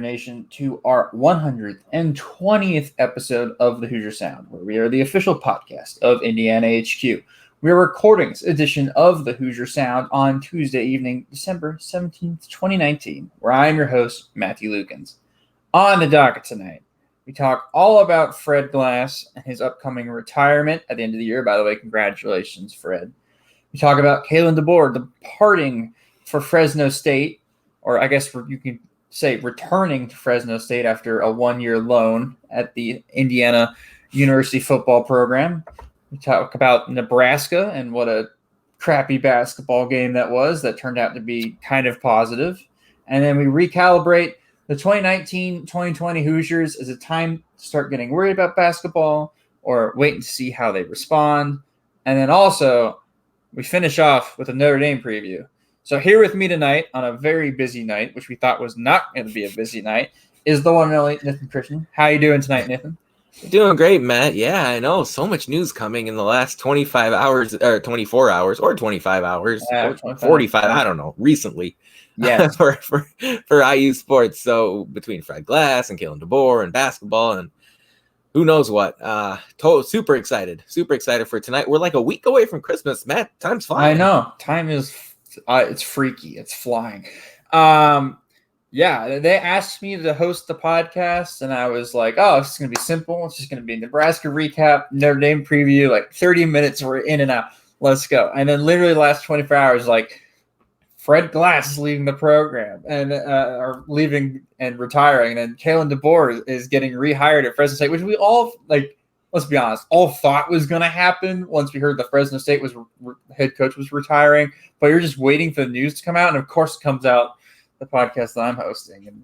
Nation, to our 120th episode of the Hoosier Sound, where we are the official podcast of Indiana HQ. We are recording this edition of the Hoosier Sound on Tuesday evening, December 17th, 2019, where I am your host, Matthew Lukens. On the docket tonight, we talk all about Fred Glass and his upcoming retirement at the end of the year. By the way, congratulations, Fred. We talk about Kalen Deboer departing for Fresno State, or I guess you can say returning to Fresno State after a one-year loan at the Indiana University football program. We talk about Nebraska and what a crappy basketball game that was that turned out to be kind of positive. And then we recalibrate the 2019-2020 Hoosiers. Is it time to start getting worried about basketball or waiting to see how they respond? And then also we finish off with a Notre Dame preview. So here with me tonight on a very busy night, which we thought was not going to be a busy night, is the one and only Nathan Christian. How you doing tonight, Nathan? Doing great, Matt. Yeah, I know. So much news coming in the last 25 hours, or 24 hours, or 25 hours, or 45, I don't know, recently. Yes. for IU sports. So between Fred Glass and Kalen Deboer and basketball and who knows what. Super excited for tonight. We're like a week away from Christmas, Matt. Time's flying. I know. Time is it's freaky. It's flying. Yeah, they asked me to host the podcast, and I was like, oh, it's going to be simple. It's just going to be a Nebraska recap, Notre Dame preview, like 30 minutes, we're in and out. Let's go. And then literally the last 24 hours, like, Fred Glass is leaving the program and are leaving and retiring. And then Kalen Deboer is getting rehired at Fresno State, which we all, like, let's be honest, all thought was going to happen once we heard the Fresno State head coach was retiring. But you're just waiting for the news to come out. And, of course, it comes out the podcast that I'm hosting. And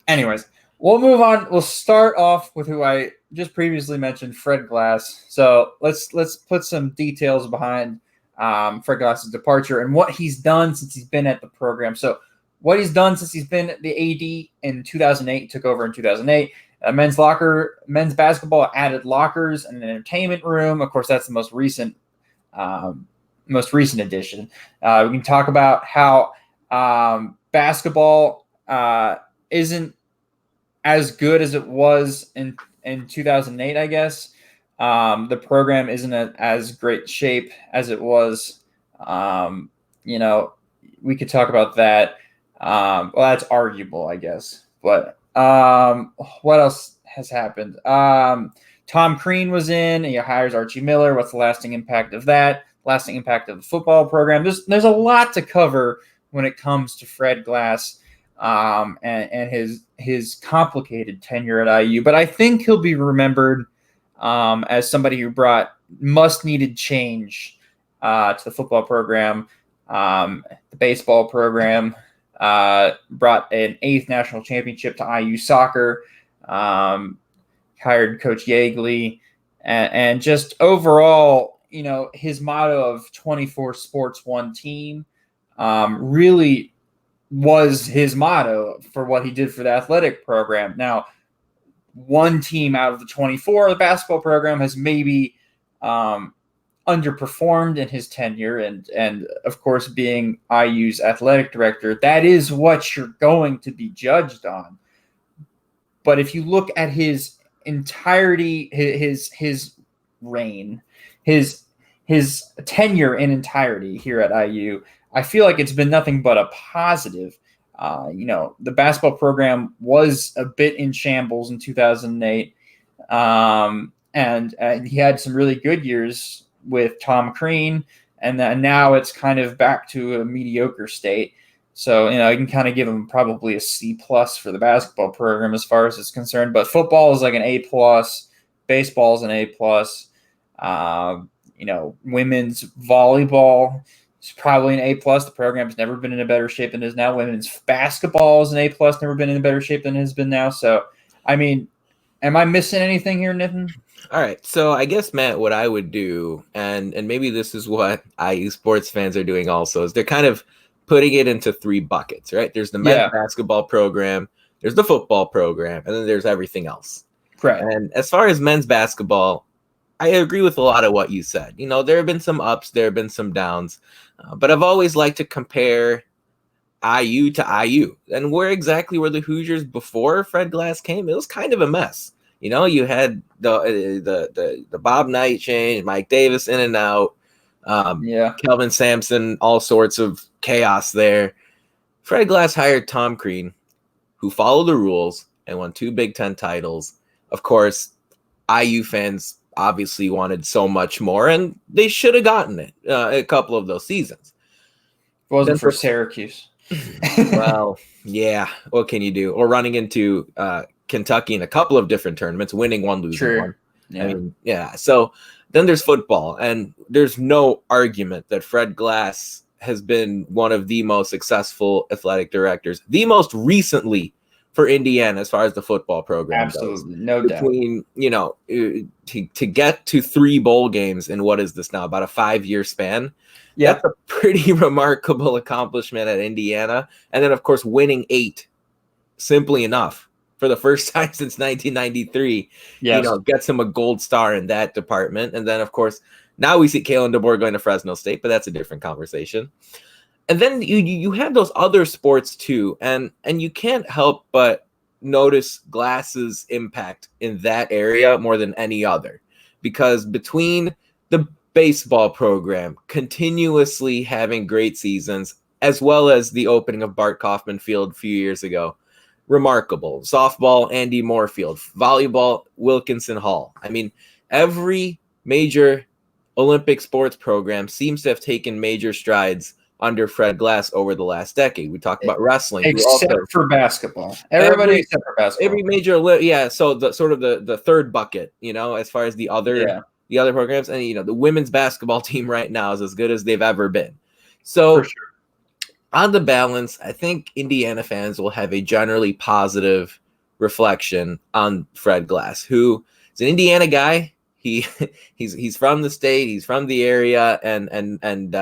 anyways, we'll move on. We'll start off with who I just previously mentioned, Fred Glass. So let's put some details behind Fred Glass's departure and what he's done since he's been at the program. So what he's done since he's been the AD in 2008, took over in 2008. Men's basketball added lockers and an entertainment room. Of course, that's the most recent addition. We can talk about how basketball isn't as good as it was in 2008, I guess. The program isn't as great shape as it was. We could talk about that. Well, that's arguable, I guess. But what else has happened? Tom Crean was in, and he hires Archie Miller. What's the lasting impact of that? Lasting impact of the football program. There's a lot to cover when it comes to Fred Glass and his complicated tenure at IU. But I think he'll be remembered as somebody who brought much-needed change to the football program. The baseball program brought an 8th national championship to IU soccer, hired Coach Yeagley, and just overall, his motto of 24 sports, one team really was his motto for what he did for the athletic program. Now, one team out of the 24, the basketball program, has maybe underperformed in his tenure, and of course, being IU's athletic director, that is what you're going to be judged on. But if you look at his entirety, his reign, his tenure in entirety here at IU, I feel like it's been nothing but a positive. The basketball program was a bit in shambles in 2008, and he had some really good years with Tom Crean, and now it's kind of back to a mediocre state. So, you can kind of give him probably a C+ for the basketball program as far as it's concerned. But football is like an A+, baseball is an A+. Women's volleyball is probably an A+. The program's never been in a better shape than it is now. Women's basketball is an A+, never been in a better shape than it has been now. So, I mean, am I missing anything here, Nathan? All right. So I guess, Matt, what I would do, and maybe this is what IU sports fans are doing also, is they're kind of putting it into 3 buckets, right? There's the men's basketball program, there's the football program, and then there's everything else. Correct. And as far as men's basketball, I agree with a lot of what you said. There have been some ups, there have been some downs, but I've always liked to compare IU to IU. And where exactly were the Hoosiers before Fred Glass came? It was kind of a mess. You had the Bob Knight change, Mike Davis in and out, Kelvin Sampson, all sorts of chaos there. Fred Glass hired Tom Crean, who followed the rules and won 2 Big Ten titles. Of course, IU fans obviously wanted so much more, and they should have gotten it a couple of those seasons. It wasn't for Syracuse. Well, yeah. What can you do? Or running into Kentucky in a couple of different tournaments, winning one, losing one. Yeah. I mean, yeah. So then there's football, and there's no argument that Fred Glass has been one of the most successful athletic directors, the most recently for Indiana as far as the football program Absolutely, goes. No Between, doubt. To get to 3 bowl games in what is this now, about a 5-year span. Yeah. That's a pretty remarkable accomplishment at Indiana. And then, of course, winning 8, simply enough, for the first time since 1993, gets him a gold star in that department. And then, of course, now we see Kalen Deboer going to Fresno State, but that's a different conversation. And then you have those other sports too, and you can't help but notice Glass's impact in that area more than any other, because between the baseball program continuously having great seasons, as well as the opening of Bart Kaufman Field a few years ago, remarkable. Softball, Andy Moore Field. Volleyball, Wilkinson Hall. I mean, every major Olympic sports program seems to have taken major strides under Fred Glass over the last decade. We talked about wrestling, except for basketball. Everybody except for basketball. Every major, So the sort of the third bucket, as far as the other programs, and the women's basketball team right now is as good as they've ever been. So, for sure. On the balance, I think Indiana fans will have a generally positive reflection on Fred Glass, who is an Indiana guy. He's from the state, he's from the area, and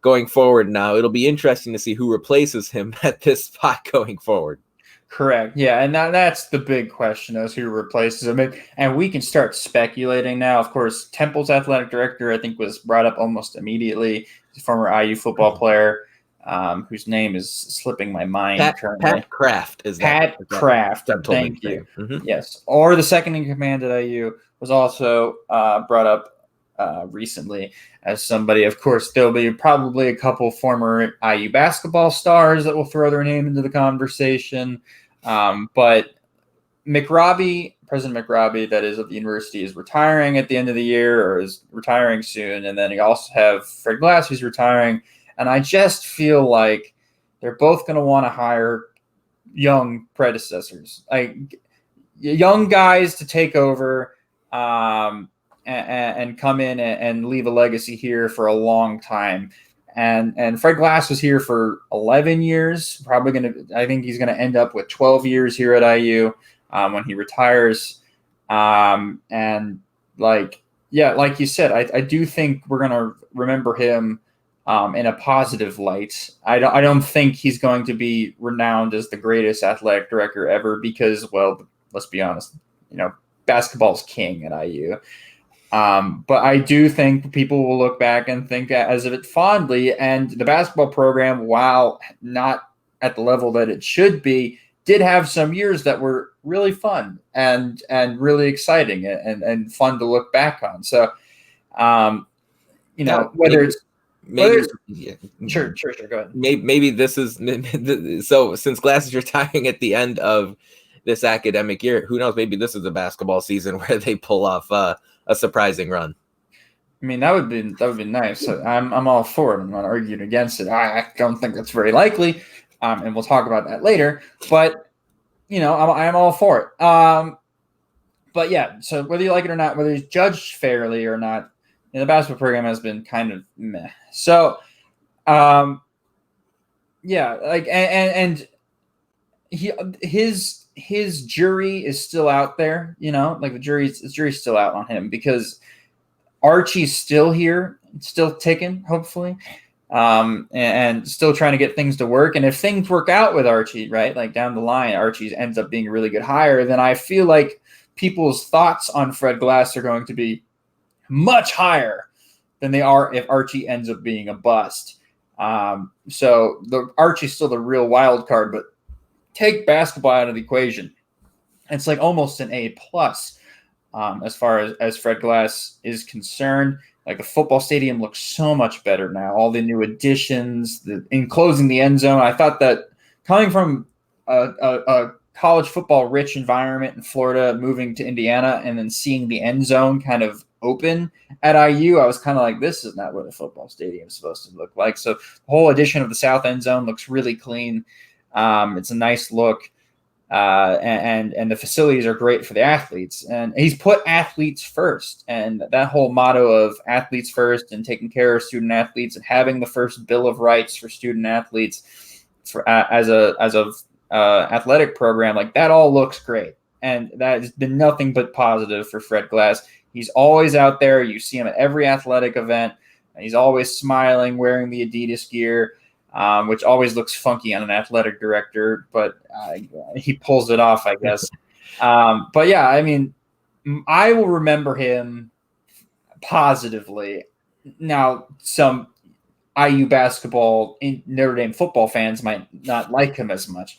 going forward now, it'll be interesting to see who replaces him at this spot going forward. Correct. Yeah, and that's the big question, is who replaces him. And we can start speculating now. Of course, Temple's athletic director, I think, was brought up almost immediately. He's a former IU football player, whose name is slipping my mind currently. Pat Kraft is that. Pat Kraft. Thank you. Mm-hmm. Yes. Or the second in command at IU was also brought up recently as somebody. Of course, there'll be probably a couple former IU basketball stars that will throw their name into the conversation. But President McRobbie, that is, of the university, is retiring at the end of the year, or is retiring soon. And then you also have Fred Glass, who's retiring. And I just feel like they're both going to want to hire young predecessors, like young guys to take over, and come in and leave a legacy here for a long time. And Fred Glass was here for 11 years, I think he's going to end up with 12 years here at IU when he retires. And like you said, I do think we're going to remember him in a positive light. I don't think he's going to be renowned as the greatest athletic director ever because, well, let's be honest, basketball's king at IU. But I do think people will look back and think as of it fondly. And the basketball program, while not at the level that it should be, did have some years that were really fun and really exciting and fun to look back on. So, Sure, go ahead. Maybe this is so since Glass is retiring at the end of this academic year, who knows? Maybe this is a basketball season where they pull off a surprising run. I mean, that would be nice. I'm all for it. I'm not arguing against it. I don't think that's very likely, and we'll talk about that later. But I'm all for it. But yeah, so whether you like it or not, whether he's judged fairly or not, the basketball program has been kind of meh. So, yeah, like and his jury is still out there, like the jury's still out on him because Archie's still here, still ticking, hopefully, and still trying to get things to work. And if things work out with Archie, right, like down the line, Archie ends up being a really good hire, then I feel like people's thoughts on Fred Glass are going to be much higher than they are if Archie ends up being a bust. So the Archie's still the real wild card, but take basketball out of the equation. It's like almost an A plus as far as Fred Glass is concerned. Like the football stadium looks so much better now. All the new additions, enclosing the end zone. I thought that coming from a college football rich environment in Florida, moving to Indiana, and then seeing the end zone kind of open at IU, I was kind of like, this is not what a football stadium is supposed to look like. So the whole addition of the south end zone looks really clean. It's a nice look. And the facilities are great for the athletes. And he's put athletes first. And that whole motto of athletes first and taking care of student athletes and having the first Bill of Rights for student athletes as a athletic program, like that all looks great. And that has been nothing but positive for Fred Glass. He's always out there. You see him at every athletic event. And he's always smiling, wearing the Adidas gear. Which always looks funky on an athletic director, but he pulls it off, I guess. But yeah, I mean, I will remember him positively. Now, some IU basketball, Notre Dame football fans might not like him as much.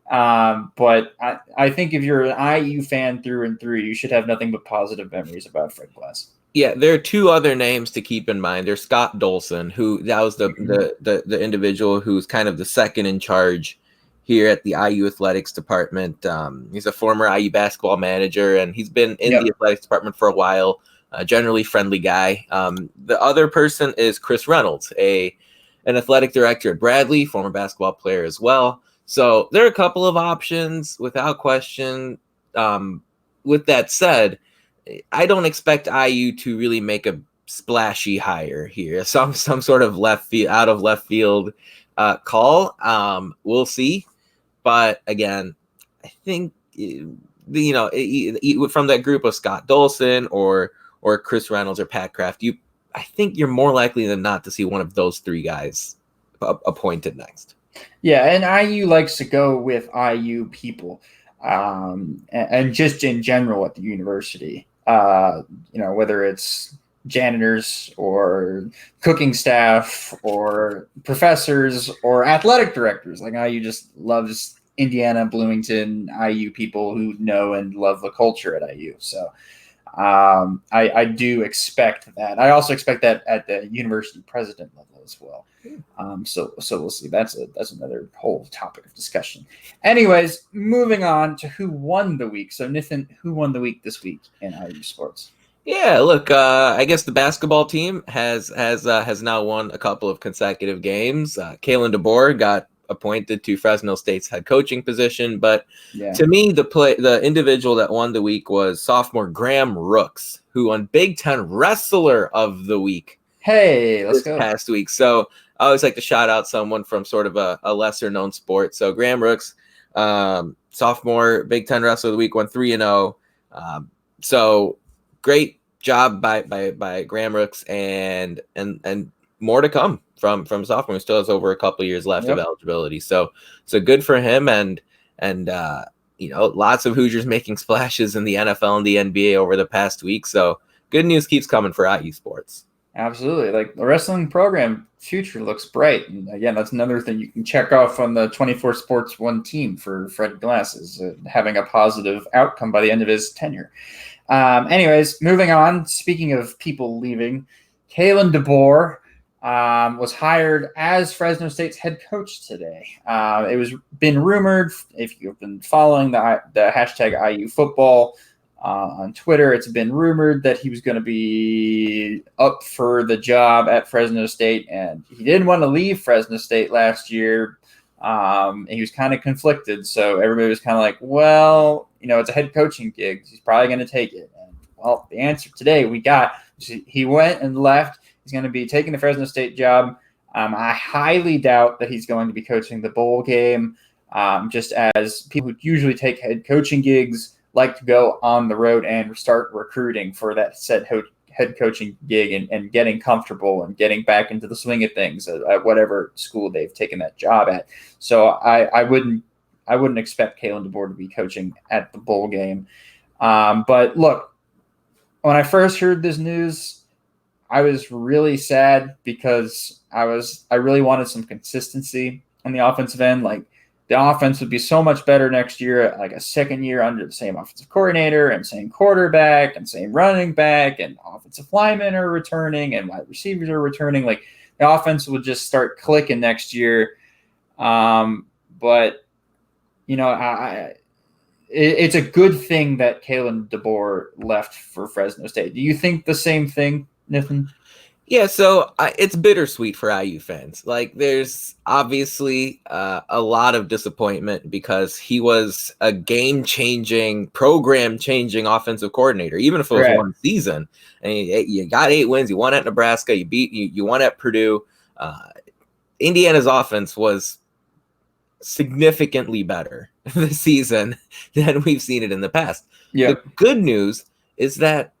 But I think if you're an IU fan through and through, you should have nothing but positive memories about Fred Glass. Yeah, there are two other names to keep in mind. There's Scott Dolson, who that was the individual who's kind of the second in charge here at the IU athletics department. He's a former IU basketball manager, and he's been in the athletics department for a while. Generally friendly guy. The other person is Chris Reynolds, an athletic director at Bradley, former basketball player as well. So there are a couple of options without question. With that said, I don't expect IU to really make a splashy hire here. Some sort of out of left field call. We'll see. But again, I think from that group of Scott Dolson or Chris Reynolds or Pat Kraft, I think you're more likely than not to see one of those three guys appointed next. Yeah, and IU likes to go with IU people, and just in general at the university. Whether it's janitors or cooking staff or professors or athletic directors. Like IU just loves Indiana, Bloomington, IU people who know and love the culture at IU. So I do expect that. I also expect that at the university president level as well. So we'll see. That's another whole topic of discussion. Anyways, moving on to who won the week. So Nathan, who won the week this week in IU sports? Yeah, look, I guess the basketball team has now won a couple of consecutive games. Kalen Deboer got appointed to Fresno State's head coaching position, but to me, the individual that won the week was sophomore Graham Rooks, who won Big Ten Wrestler of the Week. Hey, let's go. Past week. So I always like to shout out someone from sort of a lesser known sport. So Graham Rooks, sophomore Big Ten Wrestler of the Week, won 3-0. So great job by Graham Rooks, and more to come from sophomore. He still has over a couple of years left of eligibility. So good for him, and lots of Hoosiers making splashes in the NFL and the NBA over the past week. So good news keeps coming for IU sports. Absolutely. Like the wrestling program future looks bright. And again, that's another thing you can check off on the 24 Sports 1 team for Fred Glass is having a positive outcome by the end of his tenure. Anyways, moving on. Speaking of people leaving, Kalen Deboer was hired as Fresno State's head coach today. It was been rumored, if you've been following the hashtag IU football on Twitter, it's been rumored that he was going to be up for the job at Fresno State, and he didn't want to leave Fresno State last year. He was kind of conflicted, so everybody was kind of like, well, it's a head coaching gig. He's probably going to take it. And, well, the answer today we got, he went and left. He's going to be taking the Fresno State job. I highly doubt that he's going to be coaching the bowl game, just as people who usually take head coaching gigs like to go on the road and start recruiting for that said head coaching gig and getting comfortable and getting back into the swing of things at whatever school they've taken that job at. So I wouldn't expect Kalen Deboer to be coaching at the bowl game. But look, when I first heard this news, I was really sad because I really wanted some consistency on the offensive end. Like the offense would be so much better next year, like a second year under the same offensive coordinator and same quarterback and same running back, and offensive linemen are returning and wide receivers are returning. Like the offense would just start clicking next year. But it's a good thing that Kalen Deboer left for Fresno State. Do you think the same thing, Nathan? Yeah, so it's bittersweet for IU fans. Like, there's obviously a lot of disappointment because he was a game-changing, program-changing offensive coordinator, even if it was one season. And you got 8 wins. You won at Nebraska. You won at Purdue. Indiana's offense was significantly better this season than we've seen it in the past. Yeah. The good news is that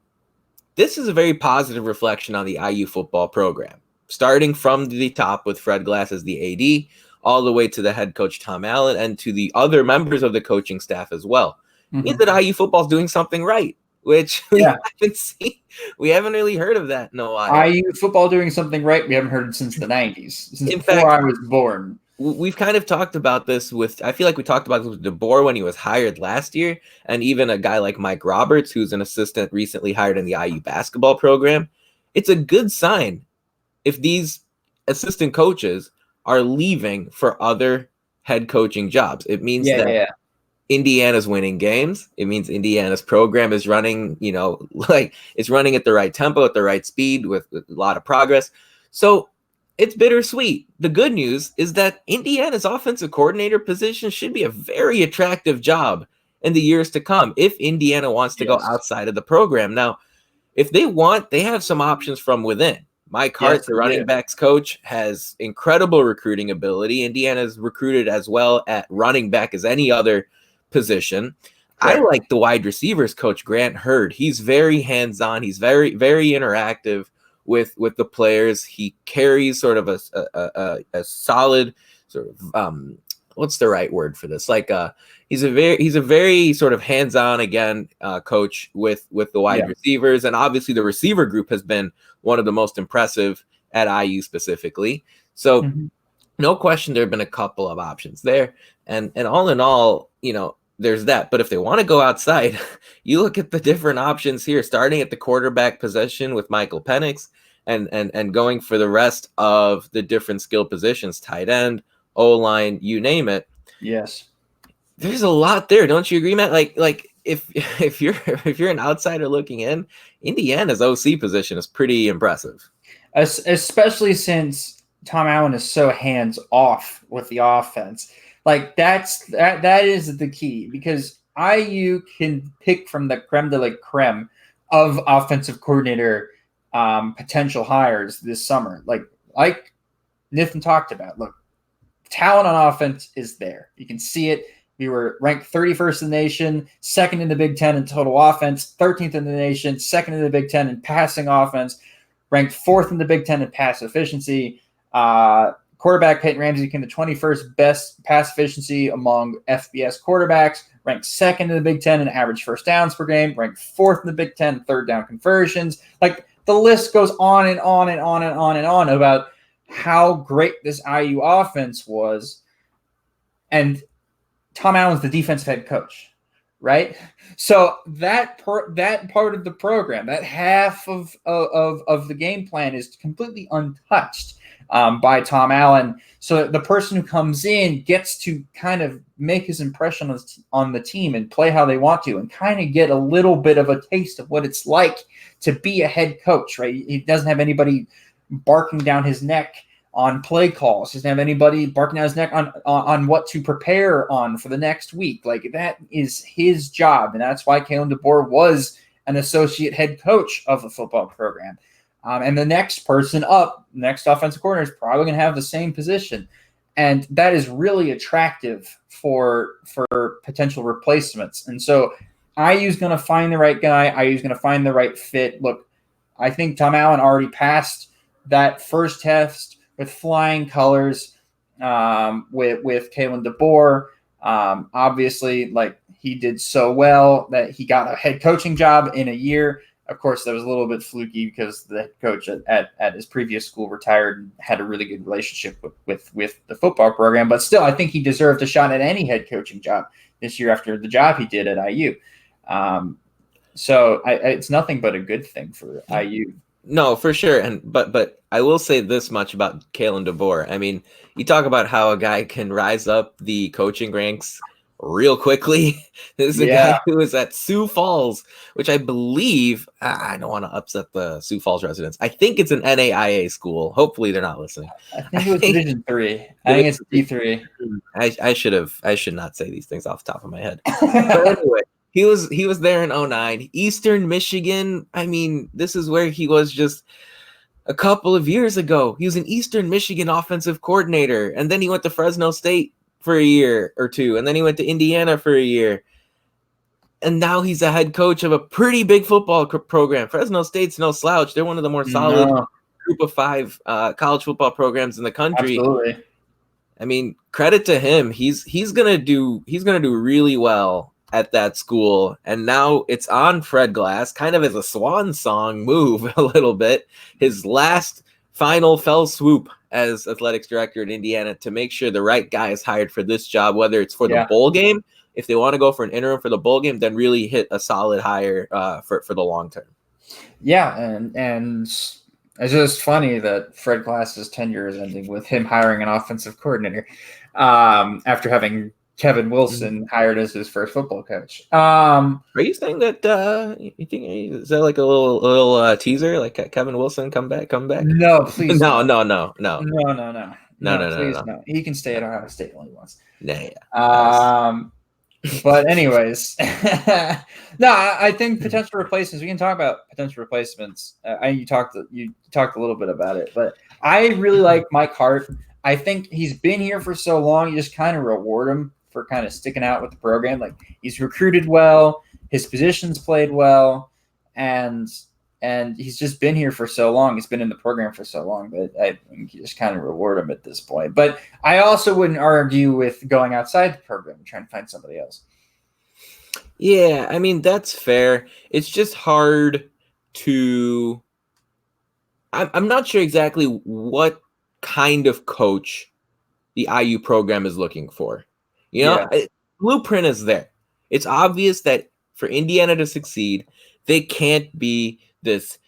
this is a very positive reflection on the IU football program, starting from the top with Fred Glass as the AD, all the way to the head coach Tom Allen and to the other members of the coaching staff as well. It means that IU football is doing something right, which we haven't seen. We haven't really heard of that in a while. IU football doing something right, we haven't heard it since the 90s, since before I was born. We've kind of talked about this I feel like we talked about this with DeBoer when he was hired last year, and even a guy like Mike Roberts, who's an assistant recently hired in the IU basketball program. It's a good sign if these assistant coaches are leaving for other head coaching jobs. It means that Indiana's winning games. It means Indiana's program is running, like it's running at the right tempo, at the right speed with a lot of progress. So it's bittersweet. The good news is that Indiana's offensive coordinator position should be a very attractive job in the years to come if Indiana wants to go outside of the program. Now, if they want, they have some options from within. Mike Hart, the running backs coach, has incredible recruiting ability. Indiana's recruited as well at running back as any other position. I like the wide receivers coach, Grant Hurd. He's very hands-on. He's very, very interactive with the players. He carries sort of a solid sort of what's the right word for this? Like he's a very sort of hands-on again coach with the wide receivers, and obviously the receiver group has been one of the most impressive at IU specifically. So no question there have been a couple of options there, and all in all, there's that. But if they want to go outside, you look at the different options here, starting at the quarterback position with Michael Penix and going for the rest of the different skill positions, tight end, O-line, you name it. Yes. There's a lot there. Don't you agree, Matt? Like if you're an outsider looking in, Indiana's OC position is pretty impressive. Especially since Tom Allen is so hands off with the offense. Like that is the key, because IU can pick from the creme de la creme of offensive coordinator potential hires this summer. Like Nathan talked about, look, talent on offense is there. You can see it. We were ranked 31st in the nation, second in the Big Ten in total offense, 13th in the nation, second in the Big Ten in passing offense, ranked 4th in the Big Ten in pass efficiency. Quarterback Peyton Ramsey became the 21st best pass efficiency among FBS quarterbacks, ranked 2nd in the Big Ten in average first downs per game, ranked 4th in the Big Ten in third down conversions. Like, the list goes on and on and on and on and on about how great this IU offense was. And Tom Allen's the defensive head coach, right? So that part of the program, that half of the game plan is completely untouched by Tom Allen. So the person who comes in gets to kind of make his impression on the team and play how they want to, and kind of get a little bit of a taste of what it's like to be a head coach, right? He doesn't have anybody barking down his neck on play calls. He doesn't have anybody barking down his neck on what to prepare on for the next week. Like, that is his job. And that's why Kalen Deboer was an associate head coach of the football program. And the next person up, next offensive coordinator, is probably going to have the same position. And that is really attractive for potential replacements. And so IU's going to find the right guy. IU's going to find the right fit. Look, I think Tom Allen already passed that first test with flying colors with Kalen Deboer. Obviously, like, he did so well that he got a head coaching job in a year, Of course, that was a little bit fluky because the head coach at his previous school retired and had a really good relationship with the football program. But still, I think he deserved a shot at any head coaching job this year after the job he did at IU. So it's nothing but a good thing for IU. No, for sure. But I will say this much about Kalen Deboer. I mean, you talk about how a guy can rise up the coaching ranks real quickly. This is a guy who is at Sioux Falls, which I believe, I don't want to upset the Sioux Falls residents. I think it's an NAIA school. Hopefully they're not listening. I think it was Division 3. I think it's D3. I should not say these things off the top of my head. But anyway, he was there in 2009. Eastern Michigan. I mean, this is where he was just a couple of years ago. He was an Eastern Michigan offensive coordinator, and then he went to Fresno State for a year or two, and then he went to Indiana for a year, and now he's a head coach of a pretty big football program. Fresno State's no slouch. They're one of the more solid group of 5 college football programs in the country. Absolutely. I mean, credit to him. He's gonna do really well at that school, and now it's on Fred Glass, kind of as a swan song move a little bit. His last final fell swoop as athletics director at Indiana to make sure the right guy is hired for this job, whether it's for the bowl game. If they want to go for an interim for the bowl game, then really hit a solid hire for the long term. Yeah, and it's just funny that Fred Glass's tenure is ending with him hiring an offensive coordinator after having Kevin Wilson hired as his first football coach. Are you saying that you think is that like a little teaser, like Kevin Wilson come back? No, please. No. Please, no. He can stay at Ohio State when he wants. Yeah. But anyways, no, I think potential replacements. We can talk about potential replacements. You talked a little bit about it, but I really like Mike Hart. I think he's been here for so long. You just kind of reward him for kind of sticking out with the program. Like, he's recruited well, his positions played well, and he's just been here for so long. He's been in the program for so long that I think you just kind of reward him at this point. But I also wouldn't argue with going outside the program and trying to find somebody else. Yeah, I mean, that's fair. It's just hard to – I'm not sure exactly what kind of coach the IU program is looking for. You know, blueprint is there. It's obvious that for Indiana to succeed, they can't be this,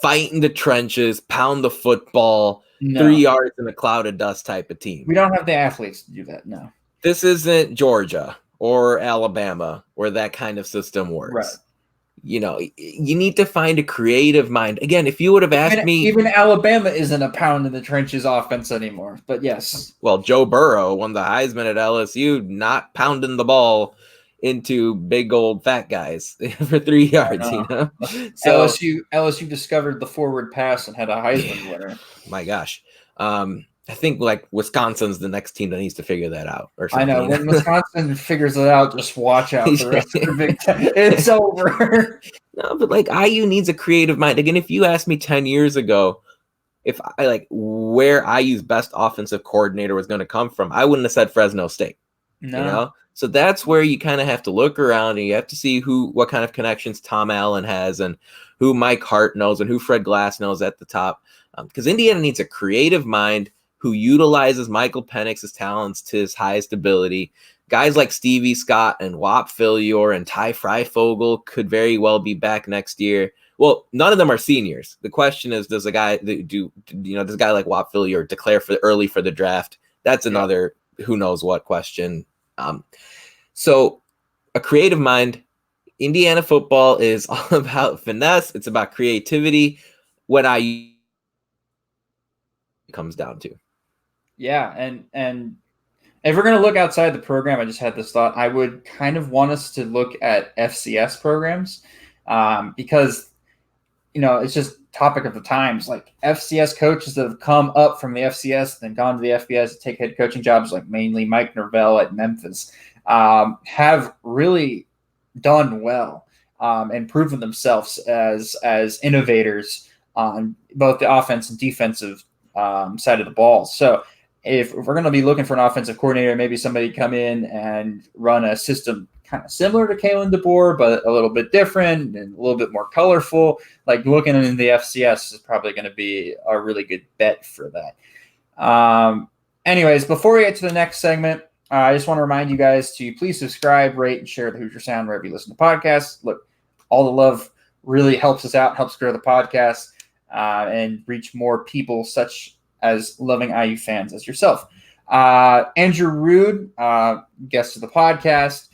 fight in the trenches, pound the football, 3 yards in a cloud of dust type of team. We don't have the athletes to do that, no. This isn't Georgia or Alabama where that kind of system works. Right. You need to find a creative mind. Again, if you would have asked me... Even Alabama isn't a pound in the trenches offense anymore, but yes. Well, Joe Burrow won the Heisman at LSU, not pounding the ball into big old fat guys for 3 yards, So LSU discovered the forward pass and had a Heisman winner. My gosh. I think like Wisconsin's the next team that needs to figure that out. Or something. I know. When Wisconsin figures it out, just watch out the rest of the Big Ten. It's over. No, but like IU needs a creative mind. Again, if you asked me 10 years ago if I like where IU's best offensive coordinator was going to come from, I wouldn't have said Fresno State. No. So that's where you kind of have to look around and you have to see what kind of connections Tom Allen has and who Mike Hart knows and who Fred Glass knows at the top. Because Indiana needs a creative mind who utilizes Michael Penix's talents to his highest ability. Guys like Stevie Scott and Whop Philyor and Ty Freifogel could very well be back next year. Well, none of them are seniors. The question is, does a guy does a guy like Whop Philyor declare early for the draft? That's another who knows what question. So a creative mind. Indiana football is all about finesse. It's about creativity. What IU comes down to. Yeah, and if we're going to look outside the program, I just had this thought. I would kind of want us to look at FCS programs because, it's just topic of the times. Like FCS coaches that have come up from the FCS and gone to the FBS to take head coaching jobs, like mainly Mike Norvell at Memphis, have really done well and proven themselves as innovators on both the offense and defensive side of the ball. So if we're going to be looking for an offensive coordinator, maybe somebody come in and run a system kind of similar to Kalen Deboer, but a little bit different and a little bit more colorful. Like looking in the FCS is probably going to be a really good bet for that. Anyways, before we get to the next segment, I just want to remind you guys to please subscribe, rate, and share the Hoosier Sound wherever you listen to podcasts. Look, all the love really helps us out, helps grow the podcast, and reach more people such as loving IU fans as yourself. Andrew Rude, guest of the podcast,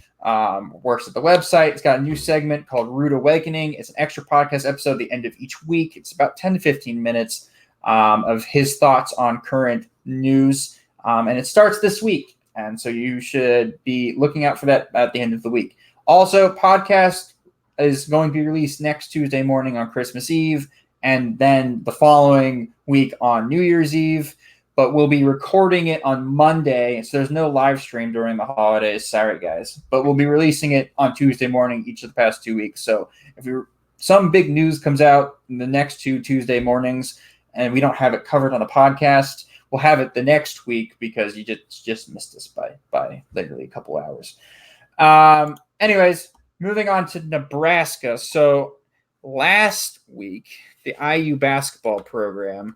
works at the website. It's got a new segment called Rude Awakening. It's an extra podcast episode at the end of each week. It's about 10 to 15 minutes of his thoughts on current news. And it starts this week. And so you should be looking out for that at the end of the week. Also, podcast is going to be released next Tuesday morning on Christmas Eve, and then the following week on New Year's Eve. But we'll be recording it on Monday, so there's no live stream during the holidays. Sorry, guys. But we'll be releasing it on Tuesday morning each of the past 2 weeks. So if some big news comes out in the next 2 Tuesday mornings and we don't have it covered on the podcast, we'll have it the next week because you just missed us by literally a couple hours. Anyways, moving on to Nebraska. So last week, the IU basketball program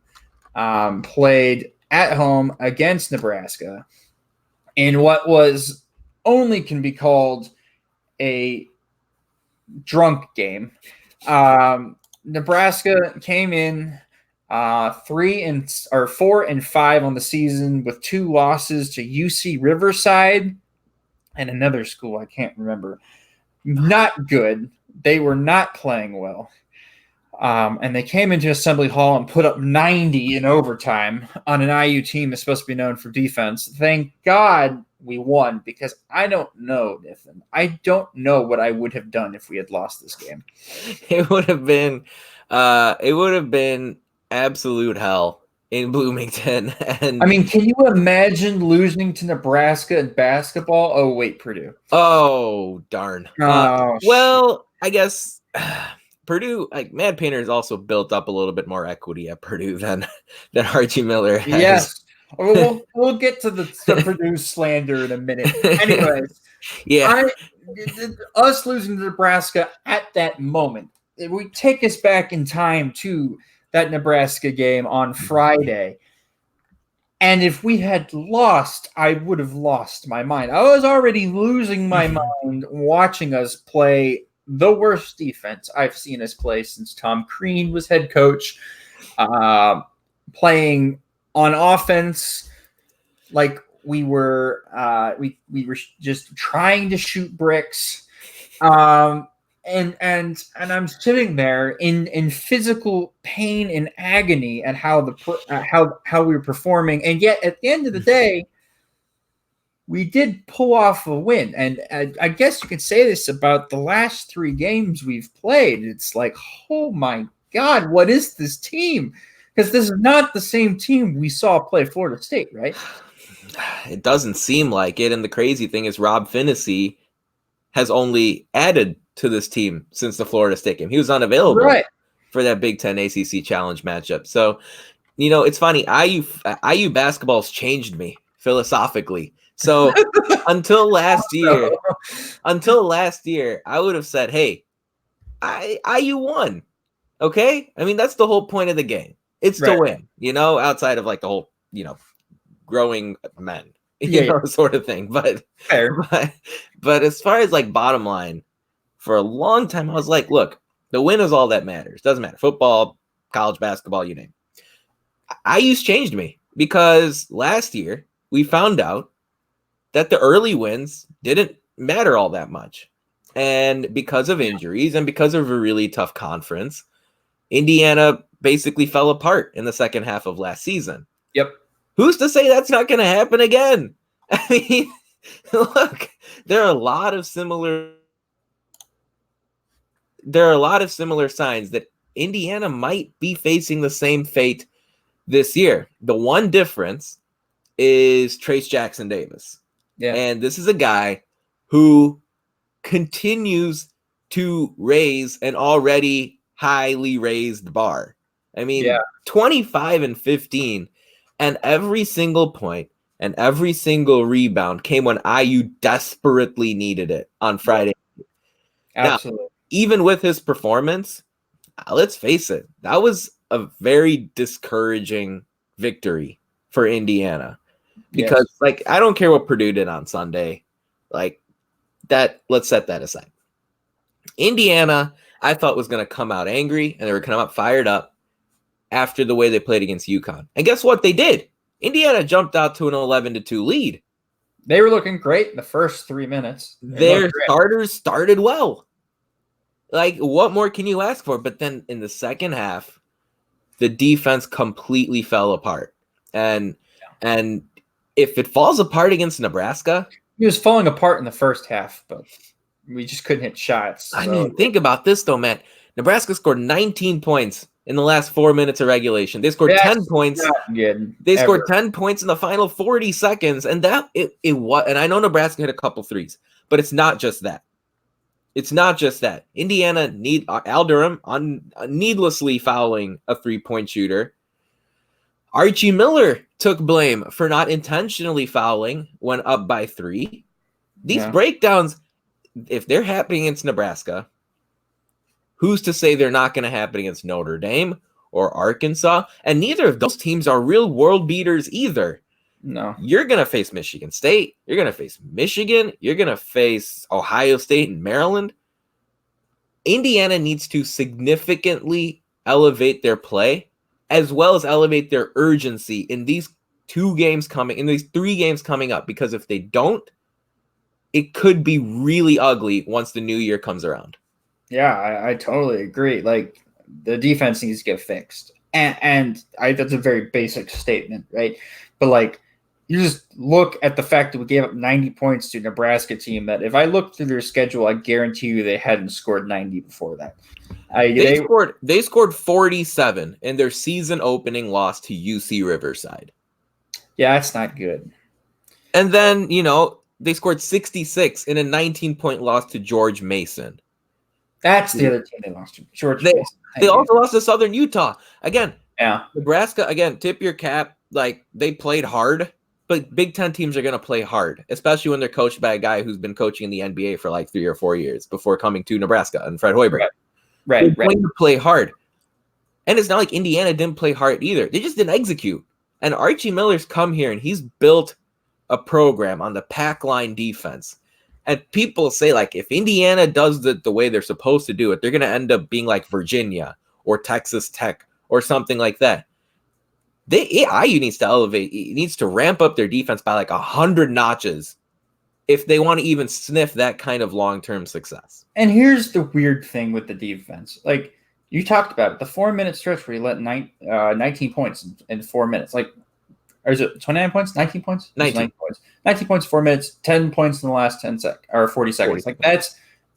played at home against Nebraska in what was only can be called a drunk game. Nebraska came in 4-5 on the season with 2 losses to UC Riverside and another school I can't remember. Not good. They were not playing well. And they came into Assembly Hall and put up 90 in overtime on an IU team that's supposed to be known for defense. Thank God we won, because I don't know, Nathan. I don't know what I would have done if we had lost this game. It would have been absolute hell in Bloomington. And I mean, can you imagine losing to Nebraska in basketball? Oh, wait, Purdue. Oh, darn. Well, I guess Purdue, like Mad Painter, has also built up a little bit more equity at Purdue than Archie Miller has. Yes. We'll get to the Purdue slander in a minute. Anyways, yeah. Us losing to Nebraska at that moment, we take us back in time to that Nebraska game on Friday. And if we had lost, I would have lost my mind. I was already losing my mind watching us play the worst defense I've seen us play since Tom Crean was head coach. Playing on offense like we were just trying to shoot bricks. And I'm sitting there in physical pain and agony at how we were performing, and yet at the end of the day, we did pull off a win. And I guess you could say this about the last 3 games we've played. It's like, oh my God, what is this team? Because this is not the same team we saw play Florida State, right? It doesn't seem like it. And the crazy thing is Rob Finney has only added to this team since the Florida State game. He was unavailable for that Big Ten ACC Challenge matchup. So, it's funny. IU basketball's changed me philosophically. So until last year, I would have said, hey, IU won. Okay? I mean, that's the whole point of the game. It's to win, outside of like the whole, growing men, sort of thing. But as far as like bottom line, for a long time, I was like, look, the win is all that matters. Doesn't matter. Football, college basketball, you name it. IU's changed me because last year we found out that the early wins didn't matter all that much. And because of injuries and because of a really tough conference, Indiana basically fell apart in the second half of last season. Yep. Who's to say that's not going to happen again? I mean, look, there are a lot of similar signs that Indiana might be facing the same fate this year. The one difference is Trace Jackson Davis. Yeah. And this is a guy who continues to raise an already highly raised bar. I mean, 25 and 15, and every single point And every single rebound came when IU desperately needed it on Friday. Absolutely. Now, even with his performance, let's face it, that was a very discouraging victory for Indiana. Because, I don't care what Purdue did on Sunday. Let's set that aside. Indiana, I thought, was going to come out angry, and they were going to come out fired up after the way they played against UConn. And guess what? They did. Indiana jumped out to an 11-2 lead. They were looking great in the first 3 minutes. Their starters started well. What more can you ask for? But then in the second half, the defense completely fell apart. And if it falls apart against Nebraska... He was falling apart in the first half, but we just couldn't hit shots. So. I mean, think about this, though, Matt. Nebraska scored 19 points in the last 4 minutes of regulation. They scored 10 points. They scored 10 points in the final 40 seconds. And and I know Nebraska hit a couple threes, but it's not just that. It's not just that. Indiana Al Durham needlessly fouling a 3-point shooter. Archie Miller took blame for not intentionally fouling when up by 3. These breakdowns, if they're happening against Nebraska, who's to say they're not going to happen against Notre Dame or Arkansas? And neither of those teams are real world beaters either. No. You're going to face Michigan State. You're going to face Michigan. You're going to face Ohio State and Maryland. Indiana needs to significantly elevate their play as well as elevate their urgency in these 3 games coming up. Because if they don't, it could be really ugly once the new year comes around. Yeah, I totally agree. The defense needs to get fixed. And that's a very basic statement, right? But, you just look at the fact that we gave up 90 points to a Nebraska team that if I looked through their schedule, I guarantee you they hadn't scored 90 before that. They scored 47 in their season opening loss to UC Riverside. Yeah, that's not good. And then, they scored 66 in a 19-point loss to George Mason. That's the other team they lost to. George Mason. They also lost to Southern Utah. Again, yeah. Nebraska, tip your cap. They played hard, but Big Ten teams are going to play hard, especially when they're coached by a guy who's been coaching in the NBA for 3 or 4 years before coming to Nebraska and Fred Hoiberg. Right. They're going to play hard. And it's not like Indiana didn't play hard either. They just didn't execute. And Archie Miller's come here and he's built a program on the pack line defense. And people say, if Indiana does the way they're supposed to do it, they're going to end up being like Virginia or Texas Tech or something like that. IU needs to elevate. It needs to ramp up their defense by 100 notches if they want to even sniff that kind of long-term success. And here's the weird thing with the defense. You talked about it, the 4-minute stretch where you let 19 points in 4 minutes. Or is it 29 points? 19 points? 19 points. 19 points, 4 minutes, 10 points in the last 40 seconds.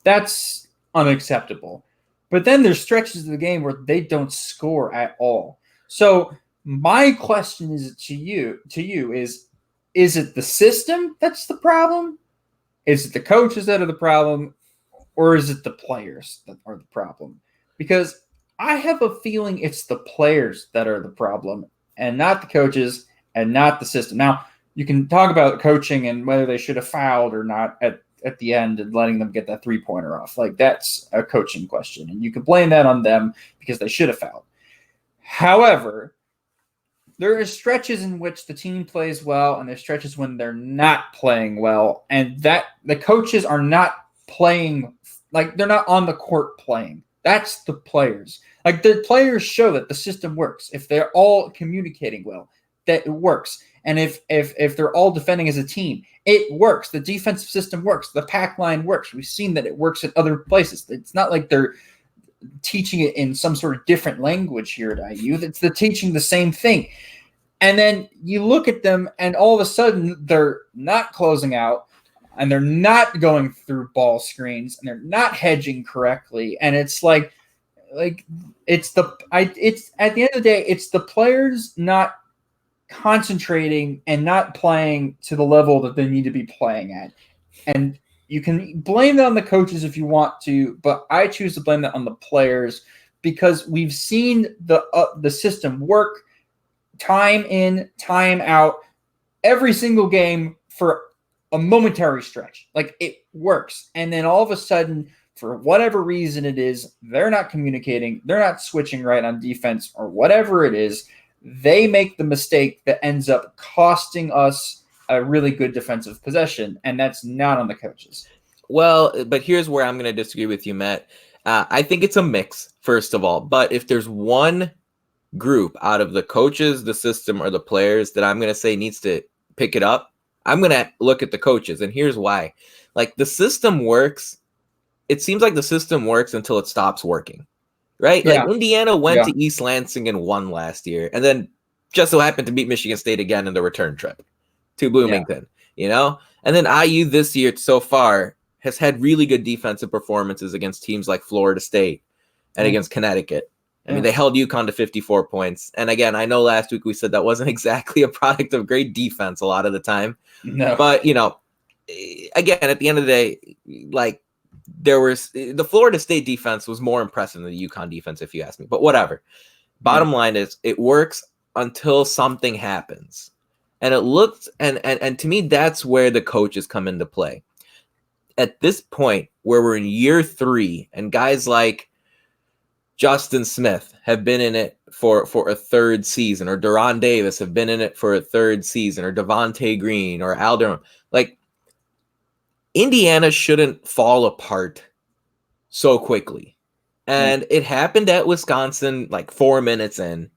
That's unacceptable. But then there's stretches of the game where they don't score at all. So my question is to you is it the system that's the problem? Is it the coaches that are the problem? Or is it the players that are the problem? Because I have a feeling it's the players that are the problem and not the coaches and not the system. Now, you can talk about coaching and whether they should have fouled or not at the end and letting them get that 3-pointer off. That's a coaching question. And you can blame that on them because they should have fouled. However, there are stretches in which the team plays well and there's stretches when they're not playing well. And that the coaches are not playing, they're not on the court playing. That's the players. The players show that the system works. If they're all communicating well, that it works. And if they're all defending as a team, it works. The defensive system works. The pack line works. We've seen that it works in other places. It's not like they're teaching it in some sort of different language here at IU. They're teaching the same thing. And then you look at them and all of a sudden they're not closing out and they're not going through ball screens and they're not hedging correctly. And it's it's at the end of the day, it's the players not concentrating and not playing to the level that they need to be playing at. And you can blame that on the coaches if you want to, but I choose to blame that on the players because we've seen the system work time in, time out every single game for a momentary stretch. Like, it works. And then all of a sudden, for whatever reason it is, they're not communicating, they're not switching right on defense, or whatever it is. They make the mistake that ends up costing us a really good defensive possession, and that's not on the coaches. Well, but here's where I'm going to disagree with you, Matt. I think it's a mix, first of all. But if there's one group out of the coaches, the system, or the players that I'm going to say needs to pick it up, I'm going to look at the coaches. And here's why. Like, the system works. It seems like the system works until it stops working, right? Yeah. Like, Indiana went to East Lansing and won last year, and then just so happened to beat Michigan State again in the return trip to Bloomington, you know? And then IU this year so far has had really good defensive performances against teams like Florida State and against Connecticut. I mean, they held UConn to 54 points. And again, I know last week we said that wasn't exactly a product of great defense a lot of the time. No. But, you know, again, at the end of the day, like, there was the Florida State defense was more impressive than the UConn defense, if you ask me. But whatever. Bottom line is, it works until something happens. And it looked, and to me, that's where the coaches come into play. At this point, where we're in year 3, and guys like Justin Smith have been in it for a third season, or Deron Davis have been in it for a third season, or Devontae Green, or Alderman, like, Indiana shouldn't fall apart so quickly. And it happened at Wisconsin like 4 minutes in.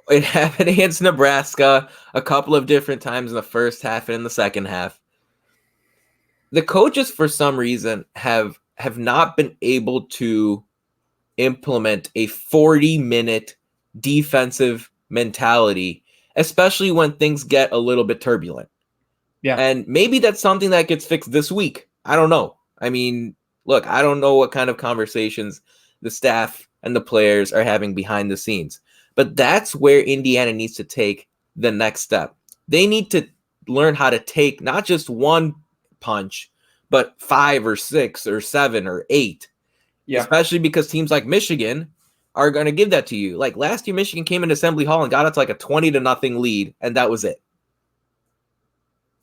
It happened against Nebraska a couple of different times in the first half and in the second half. The coaches, for some reason, have not been able to implement a 40-minute defensive mentality, especially when things get a little bit turbulent. Yeah. And maybe that's something that gets fixed this week. I don't know. I mean, look, I don't know what kind of conversations the staff and the players are having behind the scenes. But that's where Indiana needs to take the next step. They need to learn how to take not just one punch, but 5 or 6 or 7 or 8. Yeah. Especially because teams like Michigan are going to give that to you. Like last year, Michigan came into Assembly Hall and got it to like a 20-0 lead, and that was it.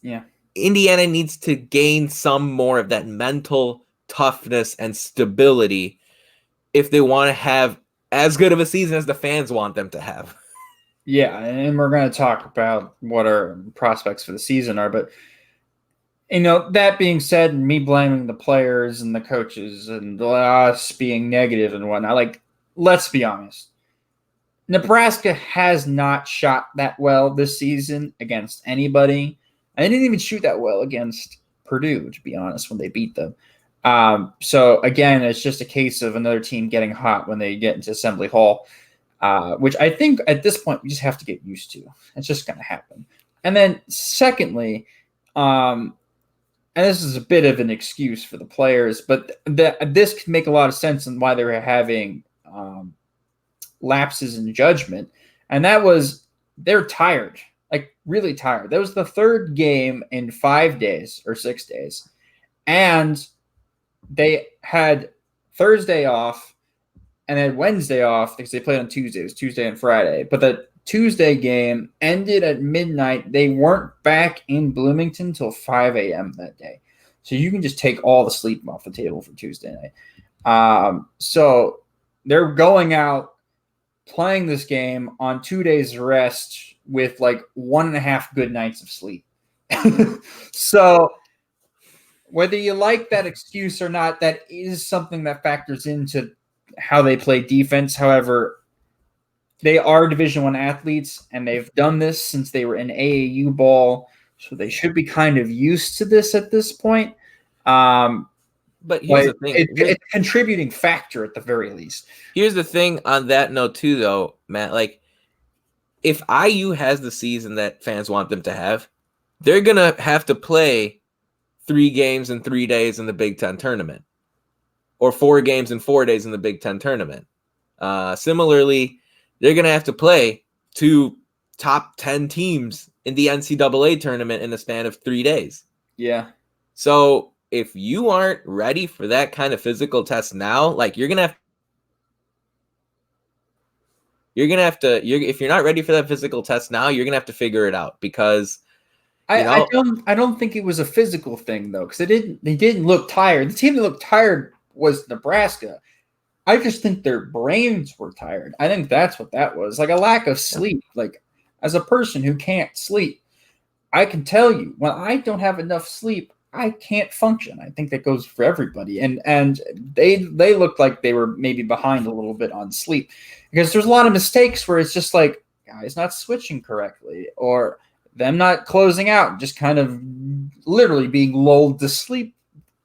Yeah. Indiana needs to gain some more of that mental toughness and stability if they want to have as good of a season as the fans want them to have. Yeah, and we're going to talk about what our prospects for the season are, but you know, that being said, and me blaming the players and the coaches and us being negative and whatnot, like, let's be honest. Nebraska has not shot that well this season against anybody. And they didn't even shoot that well against Purdue, to be honest, when they beat them. So, again, it's just a case of another team getting hot when they get into Assembly Hall, which I think at this point we just have to get used to. It's just going to happen. And then secondly, and this is a bit of an excuse for the players, but this could make a lot of sense in why they were having lapses in judgment. And that was they're tired. Like, really tired. That was the third game in 5 days or 6 days. And they had Thursday off and then Wednesday off because they played on Tuesday. It was Tuesday and Friday. But the Tuesday game ended at midnight. They weren't back in Bloomington until 5 a.m. that day. So you can just take all the sleep off the table for Tuesday night. So they're going out playing this game on 2 days rest with like 1.5 good nights of sleep. So whether you like that excuse or not, that is something that factors into how they play defense. However, they are Division I athletes, and they've done this since they were in AAU ball, so they should be kind of used to this at this point. But here's the thing. It's a contributing factor at the very least. Here's the thing on that note too, though, Matt. Like, if IU has the season that fans want them to have, they're going to have to play 3 games in 3 days in the Big Ten tournament, or 4 games in 4 days in the Big Ten tournament. Similarly, they're going to have to play 2 top 10 teams in the NCAA tournament in a span of 3 days. Yeah. So if you aren't ready for that kind of physical test now, like, you're going to have to, if you're not ready for that physical test now, you're going to have to figure it out, because I don't think it was a physical thing though, because they didn't look tired. The team that looked tired was Nebraska. I just think their brains were tired. I think that's what that was. Like a lack of sleep. Like as a person who can't sleep, I can tell you when I don't have enough sleep, I can't function. I think that goes for everybody. And they looked like they were maybe behind a little bit on sleep because there's a lot of mistakes where it's just like guys not switching correctly or them not closing out, just kind of literally being lulled to sleep.